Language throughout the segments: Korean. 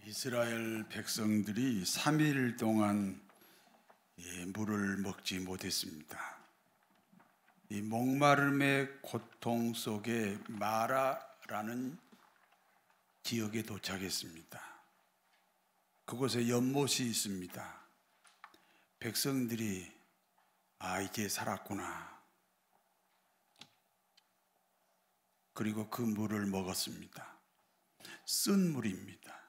이스라엘 백성들이 3일 동안 물을 먹지 못했습니다. 이 목마름의 고통 속에 마라라는 지역에 도착했습니다. 그곳에 연못이 있습니다. 백성들이 이제 살았구나. 그리고 그 물을 먹었습니다. 쓴 물입니다.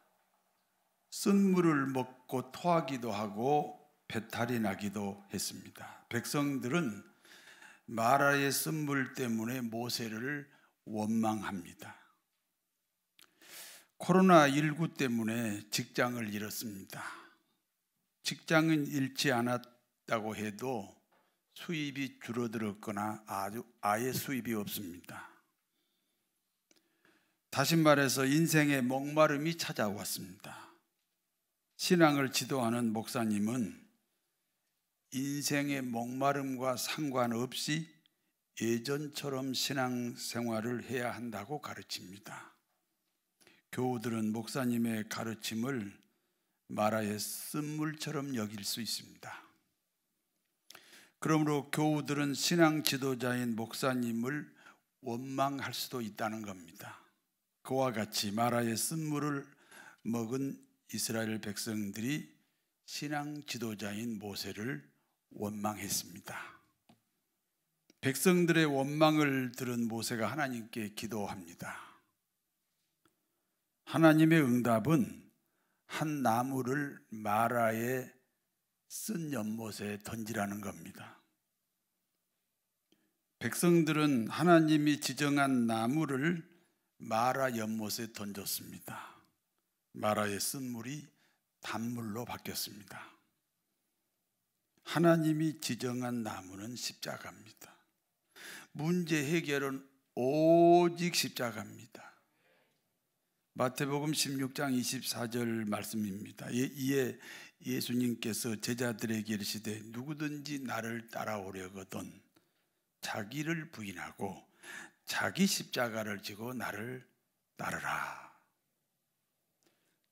쓴 물을 먹고 토하기도 하고 배탈이 나기도 했습니다. 백성들은 마라의 쓴물 때문에 모세를 원망합니다. 코로나19 때문에 직장을 잃었습니다. 직장은 잃지 않았다고 해도 수입이 줄어들었거나 아예 수입이 없습니다. 다시 말해서 인생의 목마름이 찾아왔습니다. 신앙을 지도하는 목사님은 인생의 목마름과 상관없이 예전처럼 신앙생활을 해야 한다고 가르칩니다. 교우들은 목사님의 가르침을 마라의 쓴물처럼 여길 수 있습니다. 그러므로 교우들은 신앙 지도자인 목사님을 원망할 수도 있다는 겁니다. 그와 같이 마라의 쓴물을 먹은 이스라엘 백성들이 신앙 지도자인 모세를 원망했습니다. 백성들의 원망을 들은 모세가 하나님께 기도합니다. 하나님의 응답은 한 나무를 마라의 쓴 연못에 던지라는 겁니다. 백성들은 하나님이 지정한 나무를 마라 연못에 던졌습니다. 마라의 쓴물이 단물로 바뀌었습니다. 하나님이 지정한 나무는 십자가입니다. 문제 해결은 오직 십자가입니다. 마태복음 16장 24절 말씀입니다. 이에 예수님께서 제자들에게 이르시되 누구든지 나를 따라오려거든 자기를 부인하고 자기 십자가를 지고 나를 따르라.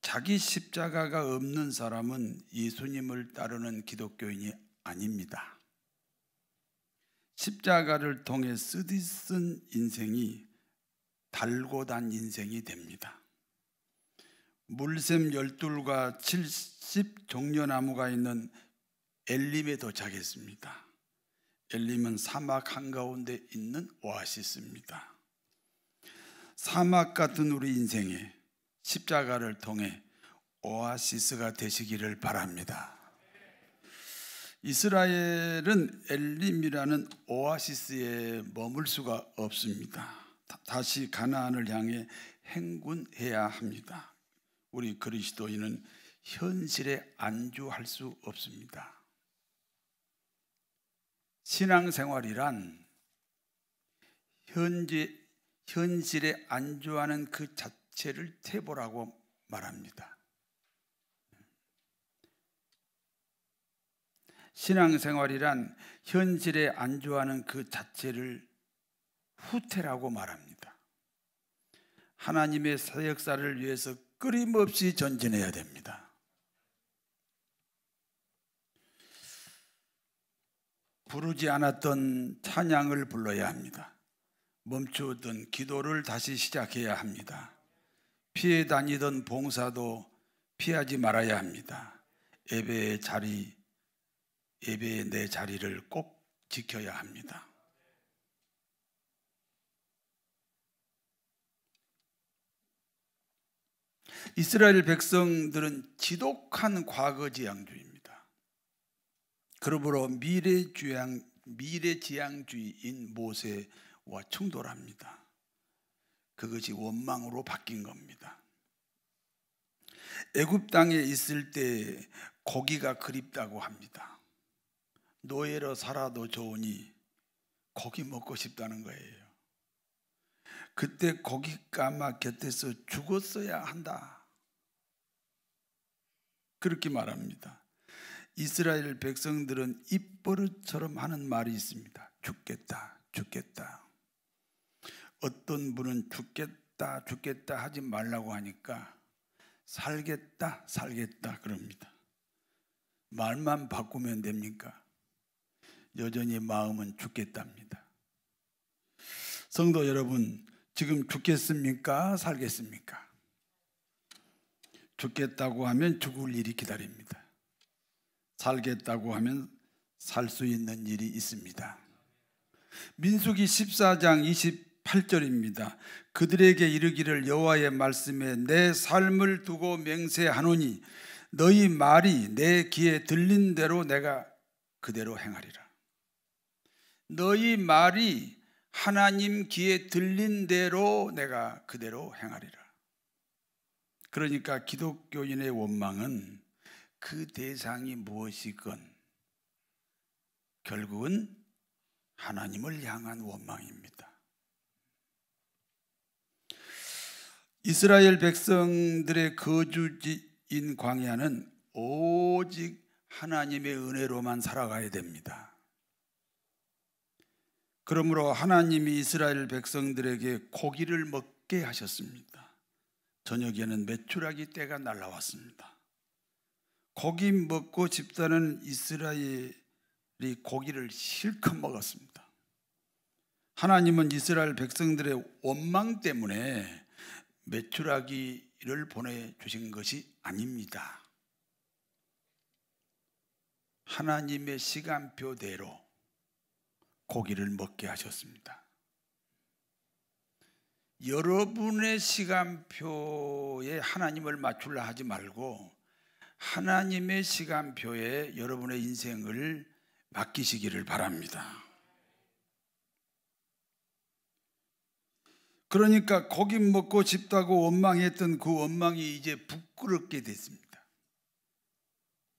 자기 십자가가 없는 사람은 예수님을 따르는 기독교인이 아닙니다. 십자가를 통해 쓰디쓴 인생이 달고 단 인생이 됩니다. 물샘 12과 70 종려나무가 있는 엘림에 도착했습니다. 엘림은 사막 한가운데 있는 오아시스입니다. 사막 같은 우리 인생에 십자가를 통해 오아시스가 되시기를 바랍니다. 이스라엘은 엘림이라는 오아시스에 머물 수가 없습니다. 다시 가나안을 향해 행군해야 합니다. 우리 그리스도인은 현실에 안주할 수 없습니다. 신앙생활이란 현실에 안주하는 그 자체를 태보라고 말합니다. 신앙생활이란 현실에 안주하는 그 자체를 후퇴라고 말합니다. 하나님의 사역사를 위해서 끊임없이 전진해야 됩니다. 부르지 않았던 찬양을 불러야 합니다. 멈추었던 기도를 다시 시작해야 합니다. 피해 다니던 봉사도 피하지 말아야 합니다. 예배의 내 자리를 꼭 지켜야 합니다. 이스라엘 백성들은 지독한 과거지향주의입니다. 그러므로 미래지향주의인 모세와 충돌합니다. 그것이 원망으로 바뀐 겁니다. 애굽 땅에 있을 때 고기가 그립다고 합니다. 노예로 살아도 좋으니 고기 먹고 싶다는 거예요. 그때 고깃가마 곁에서 죽었어야 한다. 그렇게 말합니다. 이스라엘 백성들은 입버릇처럼 하는 말이 있습니다. 죽겠다, 죽겠다. 어떤 분은 죽겠다 하지 말라고 하니까 살겠다, 살겠다 그럽니다. 말만 바꾸면 됩니까? 여전히 마음은 죽겠답니다. 성도 여러분, 지금 죽겠습니까? 살겠습니까? 죽겠다고 하면 죽을 일이 기다립니다. 살겠다고 하면 살 수 있는 일이 있습니다. 민수기 14장 28절입니다. 그들에게 이르기를 여호와의 말씀에 내 삶을 두고 맹세하노니 너희 말이 내 귀에 들린 대로 내가 그대로 행하리라. 너희 말이 하나님 귀에 들린 대로 내가 그대로 행하리라. 그러니까 기독교인의 원망은 그 대상이 무엇이건 결국은 하나님을 향한 원망입니다. 이스라엘 백성들의 거주지인 광야는 오직 하나님의 은혜로만 살아가야 됩니다. 그러므로 하나님이 이스라엘 백성들에게 고기를 먹게 하셨습니다. 저녁에는 메추라기 떼가 날아왔습니다. 고기 먹고 싶다는 이스라엘이 고기를 실컷 먹었습니다. 하나님은 이스라엘 백성들의 원망 때문에 메추라기를 보내주신 것이 아닙니다. 하나님의 시간표대로 고기를 먹게 하셨습니다. 여러분의 시간표에 하나님을 맞추려 하지 말고 하나님의 시간표에 여러분의 인생을 맡기시기를 바랍니다. 그러니까 고기 먹고 싶다고 원망했던 그 원망이 이제 부끄럽게 됐습니다.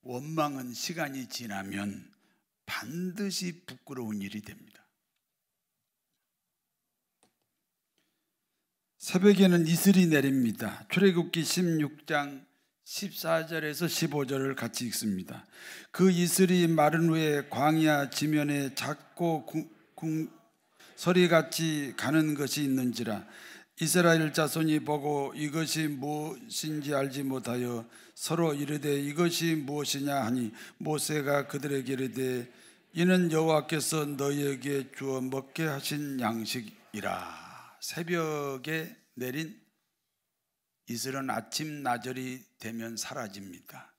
원망은 시간이 지나면 반드시 부끄러운 일이 됩니다. 새벽에는 이슬이 내립니다. 출애굽기 16장 14절에서 15절을 같이 읽습니다. 그 이슬이 마른 후에 광야 지면에 작고 서리같이 가는 것이 있는지라 이스라엘 자손이 보고 이것이 무엇인지 알지 못하여 서로 이르되 이것이 무엇이냐 하니 모세가 그들에게 이르되 이는 여호와께서 너희에게 주어 먹게 하신 양식이라. 새벽에 내린 이슬은 아침 나절이 되면 사라집니다.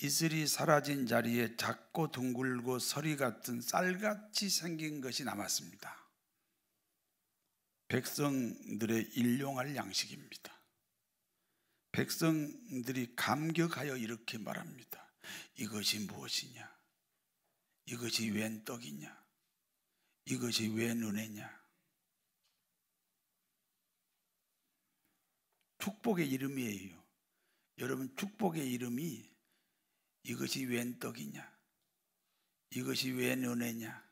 이슬이 사라진 자리에 작고 둥글고 서리 같은 쌀같이 생긴 것이 남았습니다. 백성들의 일용할 양식입니다. 백성들이 감격하여 이렇게 말합니다. 이것이 무엇이냐? 이것이 웬 떡이냐? 이것이 웬 은혜냐? 축복의 이름이에요. 여러분, 축복의 이름이 이것이 웬 떡이냐? 이것이 웬 은혜냐?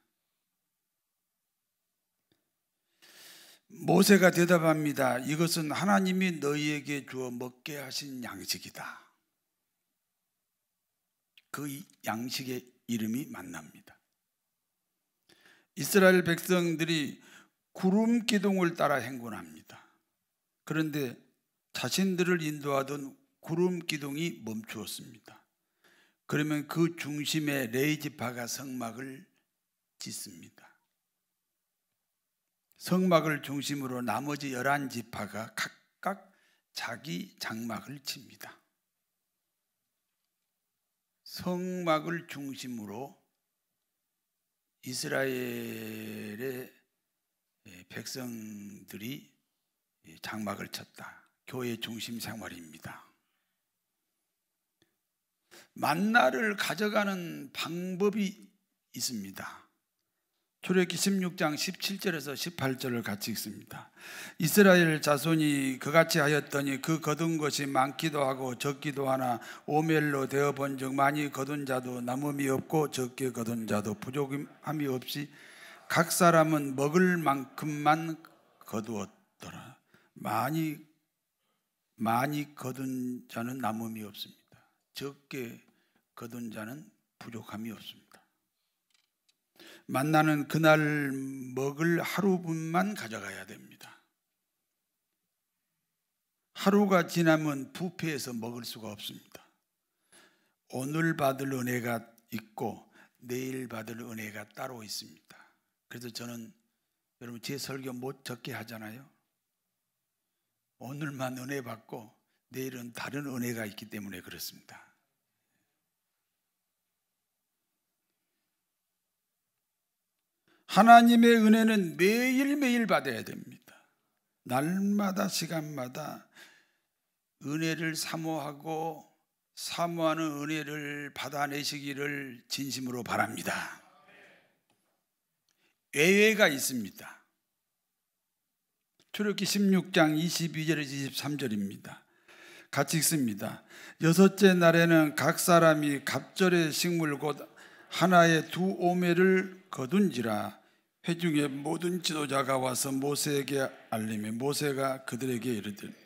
모세가 대답합니다. 이것은 하나님이 너희에게 주어 먹게 하신 양식이다. 그 양식의 이름이 만납니다. 이스라엘 백성들이 구름 기둥을 따라 행군합니다. 그런데 자신들을 인도하던 구름 기둥이 멈추었습니다. 그러면 그 중심에 레위지파가 성막을 짓습니다. 성막을 중심으로 나머지 11지파가 각각 자기 장막을 칩니다. 성막을 중심으로 이스라엘의 백성들이 장막을 쳤다. 교회 중심 생활입니다. 만나를 가져가는 방법이 있습니다. 출애굽기 16장 17절에서 18절을 같이 읽습니다. 이스라엘 자손이 그같이 하였더니 그 거둔 것이 많기도 하고 적기도 하나 오멜로 되어본즉 많이 거둔 자도 남음이 없고 적게 거둔 자도 부족함이 없이 각 사람은 먹을 만큼만 거두었더라. 많이 거둔 자는 남음이 없습니다. 적게 거둔 자는 부족함이 없습니다. 만나는 그날 먹을 하루분만 가져가야 됩니다. 하루가 지나면 부패해서 먹을 수가 없습니다. 오늘 받을 은혜가 있고 내일 받을 은혜가 따로 있습니다. 그래서 저는 여러분 제 설교 못 적게 하잖아요. 오늘만 은혜 받고 내일은 다른 은혜가 있기 때문에 그렇습니다. 하나님의 은혜는 매일매일 받아야 됩니다. 날마다 시간마다 은혜를 사모하고 사모하는 은혜를 받아내시기를 진심으로 바랍니다. 예외가 있습니다. 출애굽기 16장 22절에서 23절입니다. 같이 읽습니다. 여섯째 날에는 각 사람이 갑절의 식물 곧 하나의 두 오매를 거둔지라. 회중의 모든 지도자가 와서 모세에게 알리매 모세가 그들에게 이르되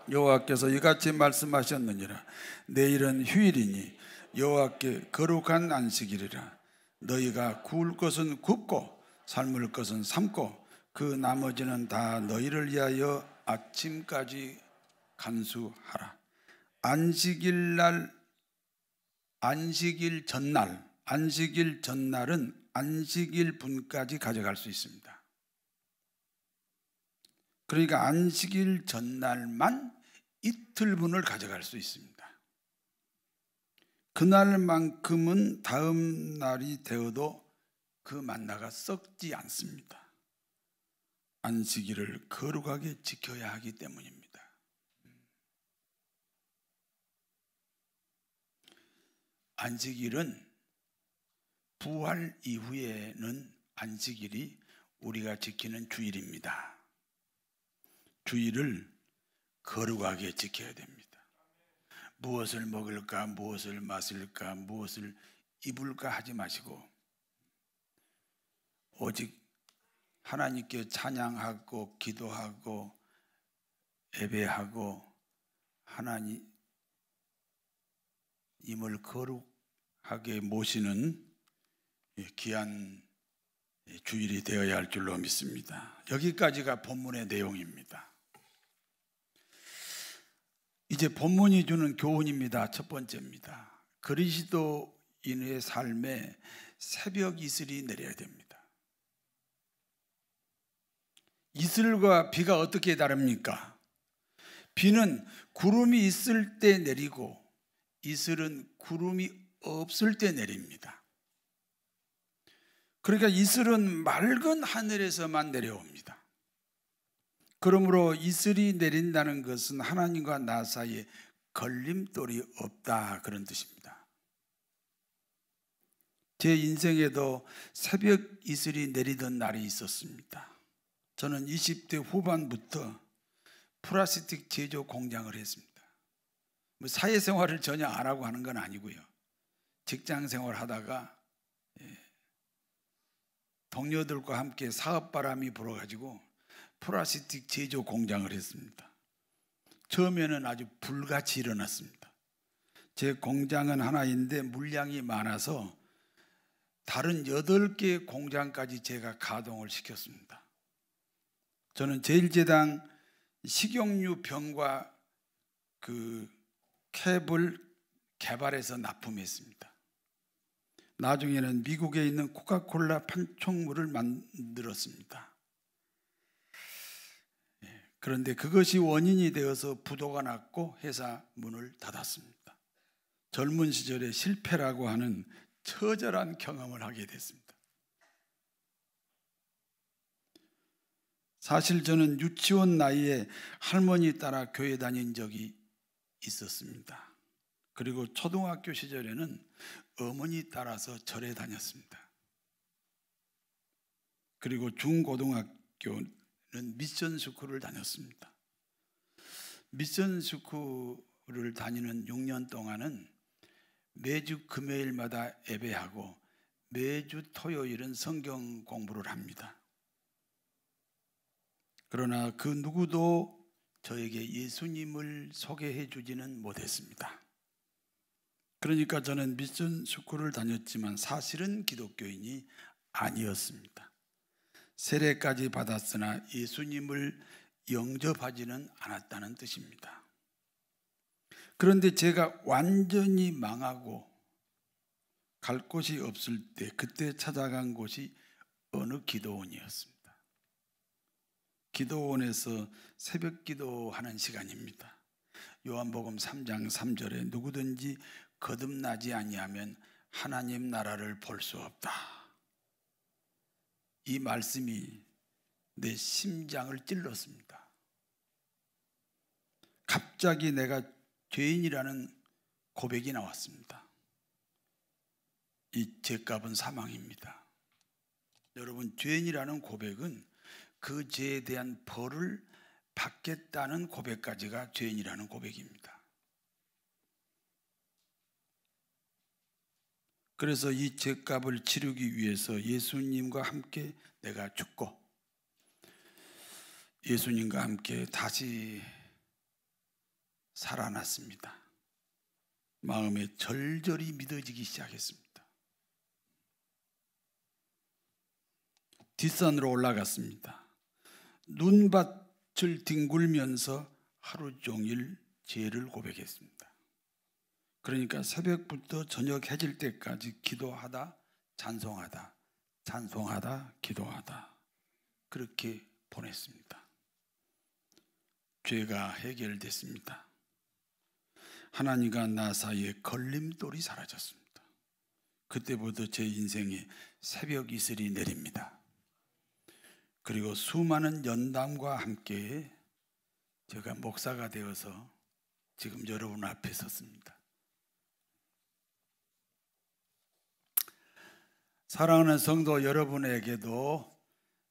여호와께서 이같이 말씀하셨느니라. 내일은 휴일이니 여호와께 거룩한 안식일이라. 너희가 구울 것은 굽고 삶을 것은 삶고 그 나머지는 다 너희를 위하여 아침까지 간수하라. 안식일 전날은 안식일 분까지 가져갈 수 있습니다. 그러니까 안식일 전날만 이틀분을 가져갈 수 있습니다. 그날만큼은 다음 날이 되어도 그 만나가 썩지 않습니다. 안식일을 거룩하게 지켜야 하기 때문입니다. 안식일은 부활 이후에는 안식일이 우리가 지키는 주일입니다. 주일을 거룩하게 지켜야 됩니다. 무엇을 먹을까, 무엇을 마실까, 무엇을 입을까 하지 마시고 오직 하나님께 찬양하고 기도하고 예배하고 하나님을 거룩하게 모시는 귀한 주일이 되어야 할 줄로 믿습니다. 여기까지가 본문의 내용입니다. 이제 본문이 주는 교훈입니다. 첫 번째입니다. 그리스도인의 삶에 새벽 이슬이 내려야 됩니다. 이슬과 비가 어떻게 다릅니까? 비는 구름이 있을 때 내리고 이슬은 구름이 없을 때 내립니다. 그러니까 이슬은 맑은 하늘에서만 내려옵니다. 그러므로 이슬이 내린다는 것은 하나님과 나 사이에 걸림돌이 없다 그런 뜻입니다. 제 인생에도 새벽 이슬이 내리던 날이 있었습니다. 저는 20대 후반부터 플라스틱 제조 공장을 했습니다. 사회생활을 전혀 안 하고 하는 건 아니고요. 직장생활 하다가 동료들과 함께 사업바람이 불어가지고 플라스틱 제조 공장을 했습니다. 처음에는 아주 불같이 일어났습니다. 제 공장은 하나인데 물량이 많아서 다른 8개 공장까지 제가 가동을 시켰습니다. 저는 제일제당 식용유 병과 그 캡을 개발해서 납품했습니다. 나중에는 미국에 있는 코카콜라 판촉물을 만들었습니다. 그런데 그것이 원인이 되어서 부도가 났고 회사 문을 닫았습니다. 젊은 시절에 실패라고 하는 처절한 경험을 하게 됐습니다. 사실 저는 유치원 나이에 할머니 따라 교회 다닌 적이 있었습니다. 그리고 초등학교 시절에는 어머니 따라서 절에 다녔습니다. 그리고 중고등학교는 미션 스쿨을 다녔습니다. 미션 스쿨을 다니는 6년 동안은 매주 금요일마다 예배하고 매주 토요일은 성경 공부를 합니다. 그러나 그 누구도 저에게 예수님을 소개해 주지는 못했습니다. 그러니까 저는 미션 스쿨을 다녔지만 사실은 기독교인이 아니었습니다. 세례까지 받았으나 예수님을 영접하지는 않았다는 뜻입니다. 그런데 제가 완전히 망하고 갈 곳이 없을 때 그때 찾아간 곳이 어느 기도원이었습니다. 기도원에서 새벽 기도하는 시간입니다. 요한복음 3장 3절에 누구든지 거듭나지 아니하면 하나님 나라를 볼 수 없다. 이 말씀이 내 심장을 찔렀습니다. 갑자기 내가 죄인이라는 고백이 나왔습니다. 이 죄값은 사망입니다. 여러분, 죄인이라는 고백은 그 죄에 대한 벌을 받겠다는 고백까지가 죄인이라는 고백입니다. 그래서 이 죄값을 치르기 위해서 예수님과 함께 내가 죽고 예수님과 함께 다시 살아났습니다. 마음에 절절히 믿어지기 시작했습니다. 뒷산으로 올라갔습니다. 눈밭을 뒹굴면서 하루 종일 죄를 고백했습니다. 그러니까 새벽부터 저녁 해질 때까지 기도하다 찬송하다 찬송하다 기도하다 그렇게 보냈습니다. 죄가 해결됐습니다. 하나님과 나 사이에 걸림돌이 사라졌습니다. 그때부터 제 인생에 새벽 이슬이 내립니다. 그리고 수많은 연담과 함께 제가 목사가 되어서 지금 여러분 앞에 섰습니다. 사랑하는 성도 여러분에게도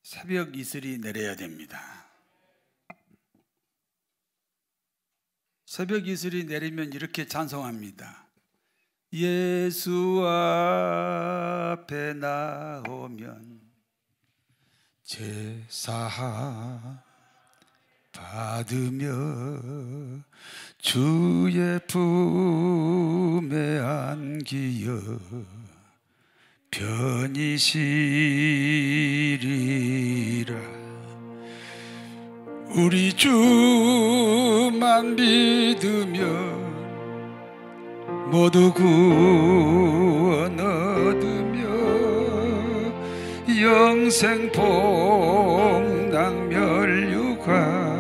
새벽 이슬이 내려야 됩니다. 새벽 이슬이 내리면 이렇게 찬송합니다. 예수 앞에 나오면 제사 받으며 주의 품에 안기어 편히 쉬리라. 우리 주만 믿으면 모두 구원 얻으며 영생 복락 멸류관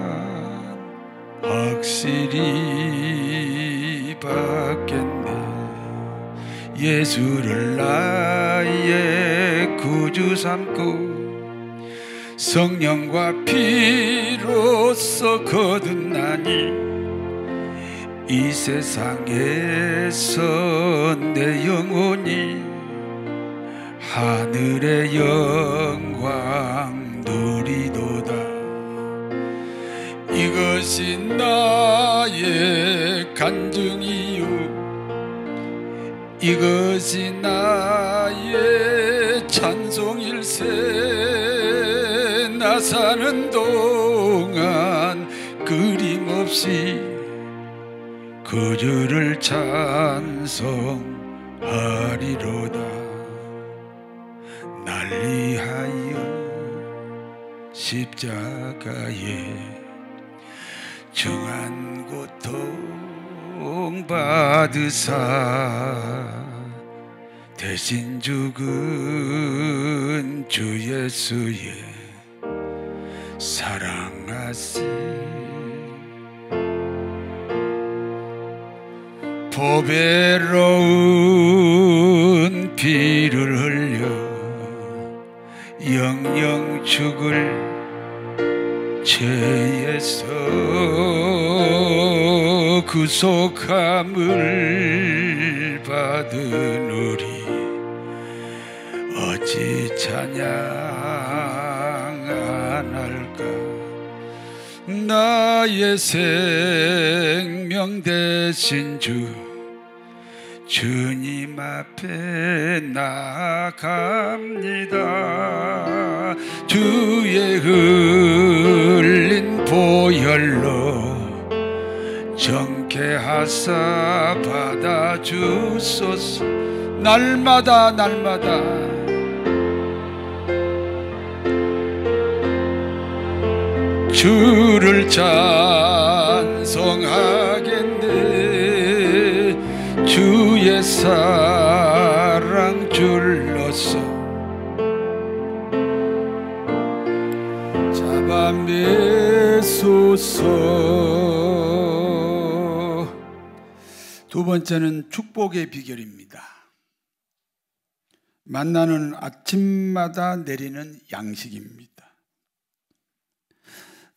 확실히 받겠네. 예수를 나의 구주 삼고 성령과 피로써 거듭나니 이 세상에서 내 영혼이 하늘의 영광 누리도다. 이것이 나의 간증이요 이것이 나의 찬송일세. 나 사는 동안 끊임없이 그 주를 찬송하리로다. 날 위하여 십자가에 중한 고통 받으사 대신 죽은 주 예수의 사랑하시 보배로운 피를 흘려 영영 죽을 죄에서 구속함을 받은 우리 어찌 찬양 안 할까. 나의 생명 대신 주님 앞에 나갑니다. 주의 흘린 보혈로 정케 하사 받아주소서. 날마다 주를 찬송하겠네. 주의 사랑 줄로서 잡아매소서. 두 번째는 축복의 비결입니다. 만나는 아침마다 내리는 양식입니다.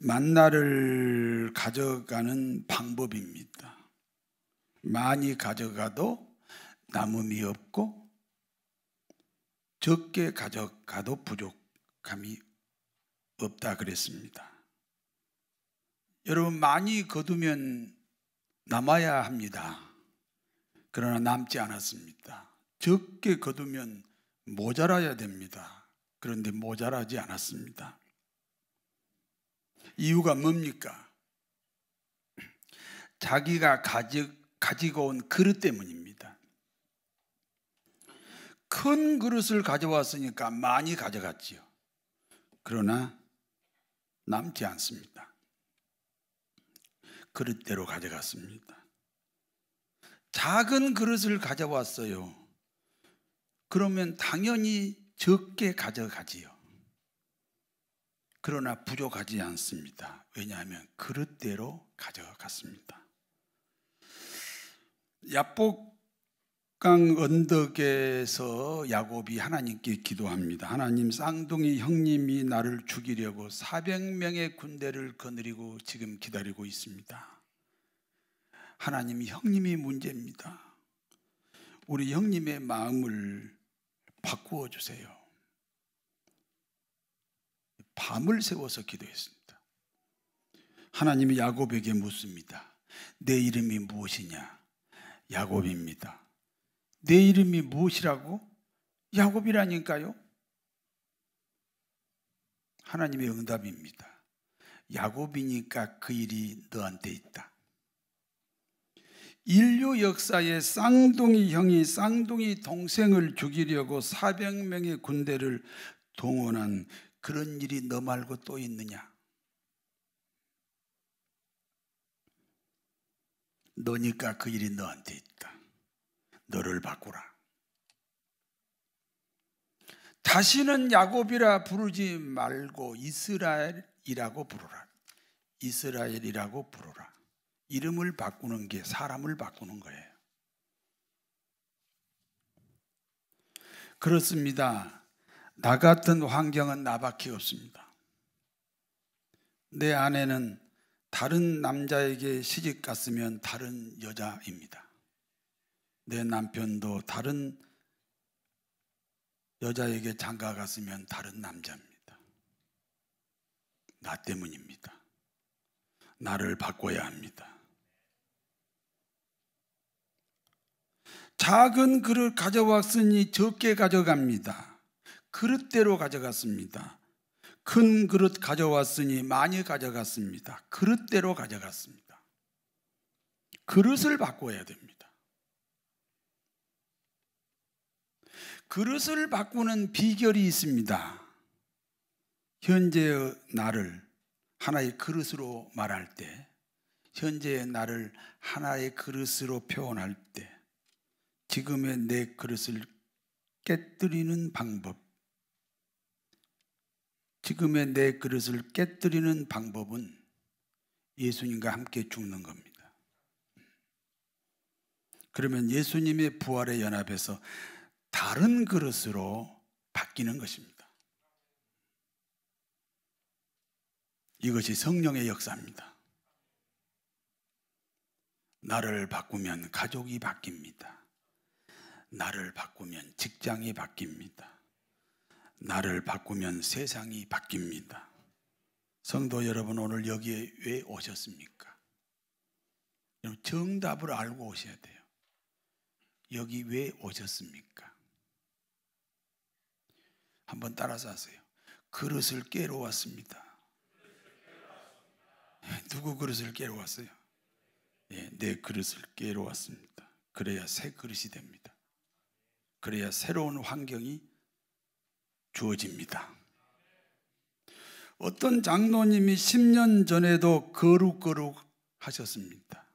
만나를 가져가는 방법입니다. 많이 가져가도 남음이 없고 적게 가져가도 부족함이 없다 그랬습니다. 여러분, 많이 거두면 남아야 합니다. 그러나 남지 않았습니다. 적게 거두면 모자라야 됩니다. 그런데 모자라지 않았습니다. 이유가 뭡니까? 자기가 가지고 온 그릇 때문입니다. 큰 그릇을 가져왔으니까 많이 가져갔지요. 그러나 남지 않습니다. 그릇대로 가져갔습니다. 작은 그릇을 가져왔어요. 그러면 당연히 적게 가져가지요. 그러나 부족하지 않습니다. 왜냐하면 그릇대로 가져갔습니다. 야복강 언덕에서 야곱이 하나님께 기도합니다. 하나님, 쌍둥이 형님이 나를 죽이려고 400명의 군대를 거느리고 지금 기다리고 있습니다. 하나님, 형님이 문제입니다. 우리 형님의 마음을 바꾸어 주세요. 밤을 새워서 기도했습니다. 하나님이 야곱에게 묻습니다. 내 이름이 무엇이냐? 야곱입니다. 내 이름이 무엇이라고? 야곱이라니까요. 하나님의 응답입니다. 야곱이니까 그 일이 너한테 있다. 인류 역사에 쌍둥이 형이 쌍둥이 동생을 죽이려고 400명의 군대를 동원한 그런 일이 너 말고 또 있느냐? 너니까 그 일이 너한테 있다. 너를 바꾸라. 다시는 야곱이라 부르지 말고 이스라엘이라고 부르라. 이스라엘이라고 부르라. 이름을 바꾸는 게 사람을 바꾸는 거예요. 그렇습니다. 나 같은 환경은 나밖에 없습니다. 내 아내는 다른 남자에게 시집 갔으면 다른 여자입니다. 내 남편도 다른 여자에게 장가 갔으면 다른 남자입니다. 나 때문입니다. 나를 바꿔야 합니다. 작은 그릇 가져왔으니 적게 가져갑니다. 그릇대로 가져갔습니다. 큰 그릇 가져왔으니 많이 가져갔습니다. 그릇대로 가져갔습니다. 그릇을 바꿔야 됩니다. 그릇을 바꾸는 비결이 있습니다. 현재의 나를 하나의 그릇으로 말할 때, 현재의 나를 하나의 그릇으로 표현할 때, 지금의 내 그릇을 깨뜨리는 방법, 지금의 내 그릇을 깨뜨리는 방법은 예수님과 함께 죽는 겁니다. 그러면 예수님의 부활에 연합해서 다른 그릇으로 바뀌는 것입니다. 이것이 성령의 역사입니다. 나를 바꾸면 가족이 바뀝니다. 나를 바꾸면 직장이 바뀝니다. 나를 바꾸면 세상이 바뀝니다. 성도 여러분, 오늘 여기에 왜 오셨습니까? 여러분, 정답을 알고 오셔야 돼요. 여기 왜 오셨습니까? 한번 따라서 하세요. 그릇을 깨러 왔습니다. 누구 그릇을 깨러 왔어요? 내 그릇을 깨러 왔습니다. 그래야 새 그릇이 됩니다. 그래야 새로운 환경이 주어집니다. 어떤 장로님이 10년 전에도 거룩거룩 하셨습니다.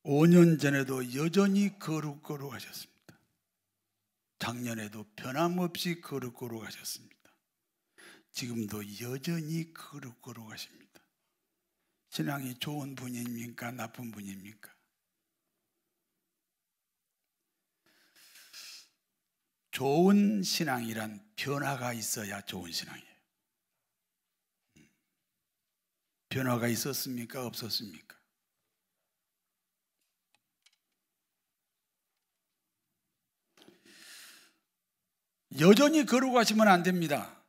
5년 전에도 여전히 거룩거룩 하셨습니다. 작년에도 변함없이 거룩거룩 하셨습니다. 지금도 여전히 거룩거룩 하십니다. 신앙이 좋은 분입니까? 나쁜 분입니까? 좋은 신앙이란 변화가 있어야 좋은 신앙이에요. 변화가 있었습니까? 없었습니까? 여전히 거룩하시면 안 됩니다.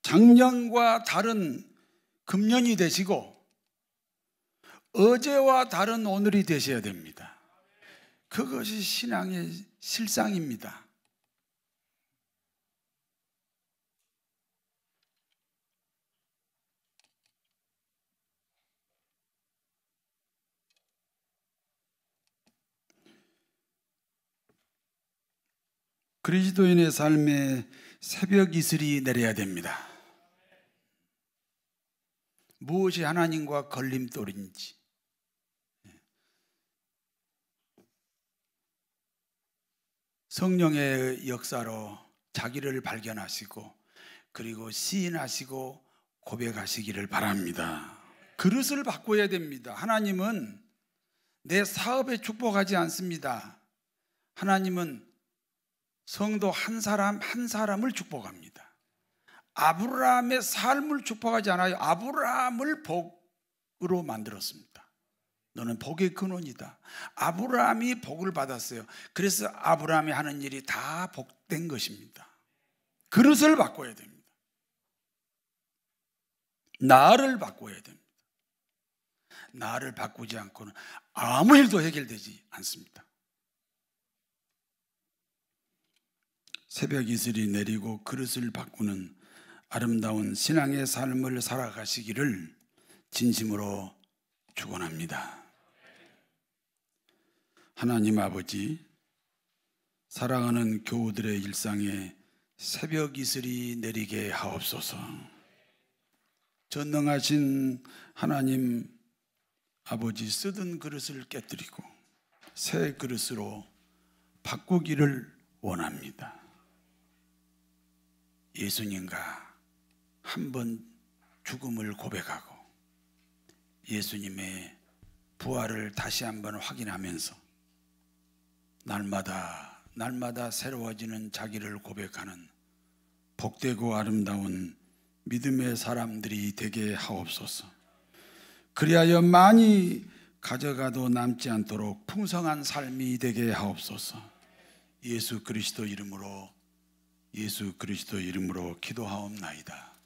작년과 다른 금년이 되시고 어제와 다른 오늘이 되셔야 됩니다. 그것이 신앙의 실상입니다. 그리스도인의 삶에 새벽 이슬이 내려야 됩니다. 무엇이 하나님과 걸림돌인지, 성령의 역사로 자기를 발견하시고 그리고 시인하시고 고백하시기를 바랍니다. 그릇을 바꿔야 됩니다. 하나님은 내 사업에 축복하지 않습니다. 하나님은 성도 한 사람 한 사람을 축복합니다. 아브라함의 삶을 축복하지 않아요. 아브라함을 복으로 만들었습니다. 너는 복의 근원이다. 아브라함이 복을 받았어요. 그래서 아브라함이 하는 일이 다 복된 것입니다. 그릇을 바꿔야 됩니다. 나를 바꿔야 됩니다. 나를 바꾸지 않고는 아무 일도 해결되지 않습니다. 새벽 이슬이 내리고 그릇을 바꾸는 아름다운 신앙의 삶을 살아가시기를 진심으로 축원합니다. 하나님 아버지, 사랑하는 교우들의 일상에 새벽 이슬이 내리게 하옵소서. 전능하신 하나님 아버지, 쓰던 그릇을 깨뜨리고 새 그릇으로 바꾸기를 원합니다. 예수님과 한번 죽음을 고백하고 예수님의 부활을 다시 한번 확인하면서 날마다 새로워지는 자기를 고백하는 복되고 아름다운 믿음의 사람들이 되게 하옵소서. 그리하여 많이 가져가도 남지 않도록 풍성한 삶이 되게 하옵소서. 예수 그리스도 이름으로 기도하옵나이다.